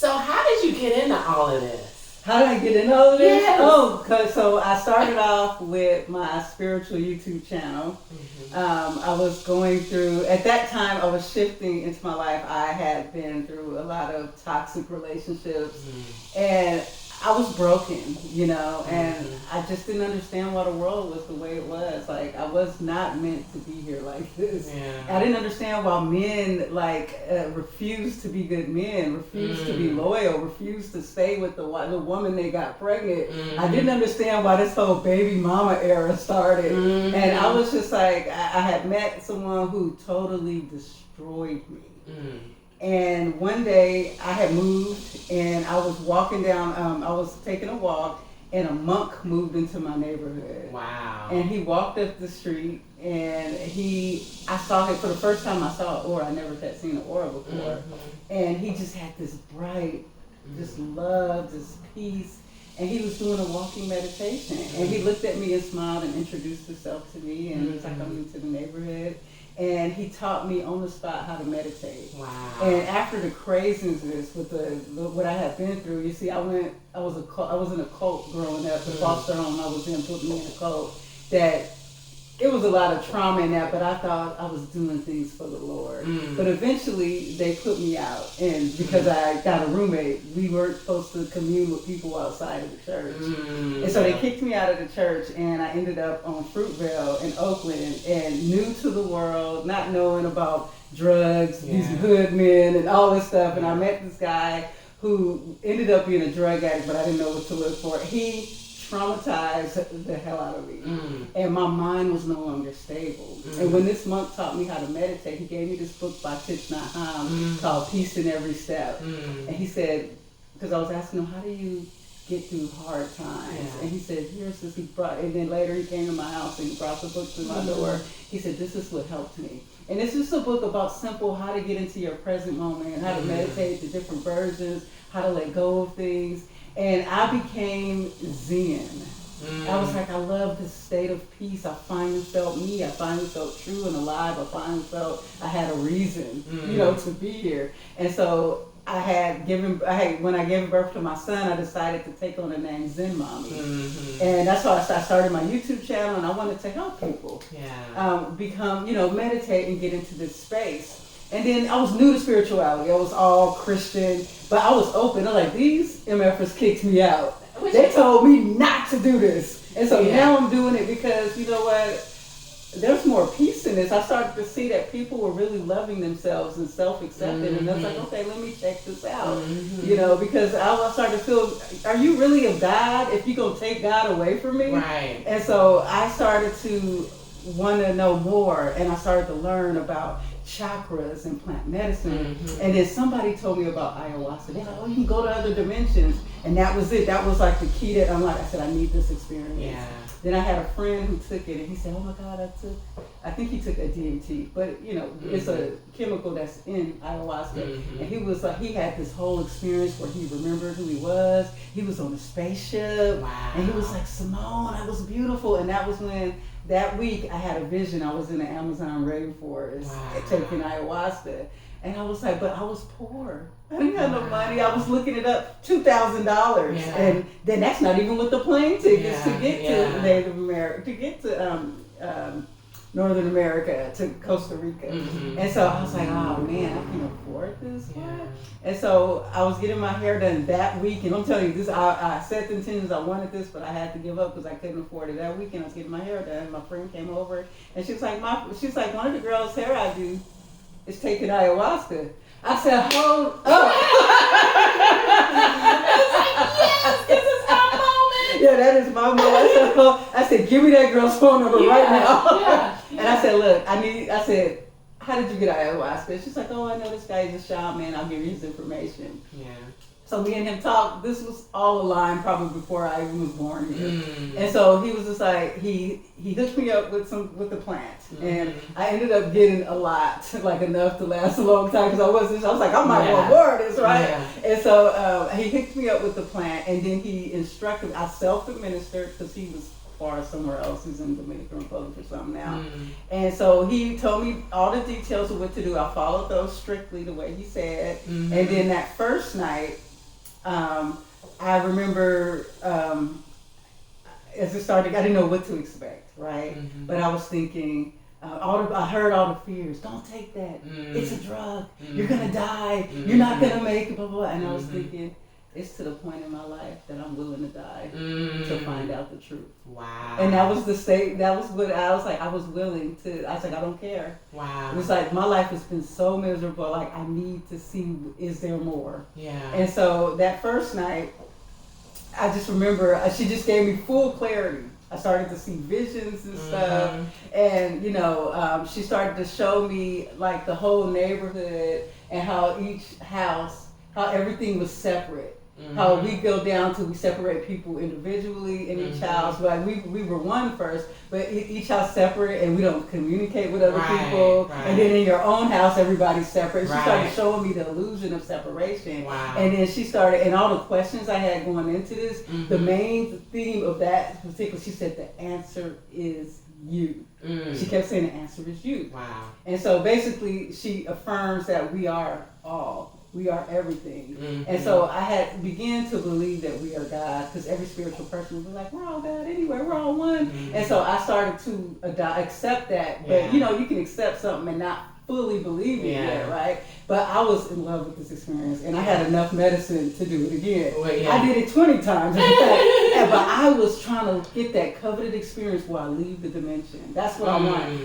So how did you get into all of this? How did I get into all of this? Yes. So I started off with my spiritual YouTube channel. I was going through, at that time I was shifting into my life. I had been through a lot of toxic relationships and I was broken, and I just didn't understand why the world was the way it was. Like, I was not meant to be here like this. Yeah. I didn't understand why men, refused to be good men, refused to be loyal, refused to stay with the woman they got pregnant. I didn't understand why this whole baby mama era started. And I was just like, I had met someone who totally destroyed me. And one day I had moved and I was walking down, I was taking a walk and a monk moved into my neighborhood. Wow. And he walked up the street and I saw him for the first time. I saw an aura. I never had seen an aura before. And he just had this bright, this love, this peace. And he was doing a walking meditation. And he looked at me and smiled and introduced himself to me. And he was like, I'm new to the neighborhood. And he taught me on the spot how to meditate. Wow. And after the craziness with what I had been through, you see, I was in a cult growing up. The foster home I was in put me in a cult. That it was a lot of trauma in that, but I thought I was doing things for the Lord. But eventually they put me out, and because I got a roommate, we weren't supposed to commune with people outside of the church. And so they kicked me out of the church, and I ended up on Fruitvale in Oakland, and new to the world, not knowing about drugs, these hood men and all this stuff. And I met this guy who ended up being a drug addict, but I didn't know what to look for. He traumatized the hell out of me. And my mind was no longer stable. And when this monk taught me how to meditate, he gave me this book by Thich Nhat Hanh called Peace in Every Step. And he said, because I was asking him, how do you get through hard times? And he said, here's this. And then later he came to my house and he brought the book to my door. He said, this is what helped me. And it's just a book about simple how to get into your present moment and how to meditate, the different versions, how to let go of things. And I became Zen. I was like, I love this state of peace. I finally felt me. I finally felt true and alive. I finally felt I had a reason, to be here. And so when I gave birth to my son, I decided to take on the name Zen Mommy. And that's why I started my YouTube channel, and I wanted to help people become, meditate and get into this space. And then I was new to spirituality. I was all Christian, but I was open. I'm like, these MFers kicked me out. They told me not to do this. And so now I'm doing it because, you know what? There's more peace in this. I started to see that people were really loving themselves and self-accepting. And I was like, okay, let me check this out. Because I started to feel, are you really of God if you're going to take God away from me? Right. And so I started to want to know more, and I started to learn about chakras and plant medicine. And then somebody told me about ayahuasca. They're like, oh, you can go to other dimensions. And that was it. That was like the key that I said, I need this experience. Yeah. Then I had a friend who took it, and he said, oh my God, I think he took a DMT, but it's a chemical that's in ayahuasca. And he was like, he had this whole experience where he remembered who he was. He was on a spaceship. Wow. And he was like, Simone, I was beautiful. And that was when, that week, I had a vision. I was in the Amazon rainforest taking ayahuasca. And I was like, but I was poor. I didn't have no money. I was looking it up, $2,000. And then that's not even with the plane tickets to get to Native America, to get to Northern America, to Costa Rica. And so I was like, oh man, I can afford this. And so I was getting my hair done that week. And I'm telling you this, I set the intentions, I wanted this, but I had to give up because I couldn't afford it. That weekend I was getting my hair done. My friend came over and she was like, one of the girls' hair I do is taking ayahuasca. I said, hold up. Yes, this is my moment. Yeah, that is my moment. I said, give me that girl's phone number right now. And I said, look, I said, how did you get ayahuasca? She's like, oh, I know this guy is a shaman. I'll give you his information. Yeah. So me and him talked. This was all aligned probably before I even was born here. And so he was just like, he hooked me up with the plant. And I ended up getting a lot, like enough to last a long time because I was like, I might want more of this, right? And so he hooked me up with the plant, and then he instructed, I self-administered because he was far somewhere else. He's in the Dominican Republic or something now. And so he told me all the details of what to do. I followed those strictly the way he said. And then that first night, I remember as it started, I didn't know what to expect, right? But I was thinking, I heard all the fears. Don't take that. It's a drug. You're gonna die. You're not gonna make it. Blah blah. Blah. And I was thinking, it's to the point in my life that I'm willing to die to find out the truth. Wow. And that was the state. That was what I was like. I was willing to. I was like, I don't care. Wow. It was like my life has been so miserable. Like I need to see, is there more? Yeah. And so that first night, I just remember she just gave me full clarity. I started to see visions and stuff, and she started to show me like the whole neighborhood and how each house, how everything was separate. How we go down to we separate people individually in each house. Like we were one first, but each house separate, and we don't communicate with other people. Right. And then in your own house, everybody's separate. She Right. started showing me the illusion of separation. Wow. And then she started, and all the questions I had going into this, the main theme of that particular, she said the answer is you. She kept saying the answer is you. Wow. And so basically, she affirms that we are all. We are everything. And so I had began to believe that we are God, because every spiritual person would be like, we're all God anyway, we're all one. And so I started to accept that. But you can accept something and not fully believe it yet, right? But I was in love with this experience, and I had enough medicine to do it again. Well, yeah. I did it 20 times, in fact. But I was trying to get that coveted experience where I leave the dimension. That's what I want.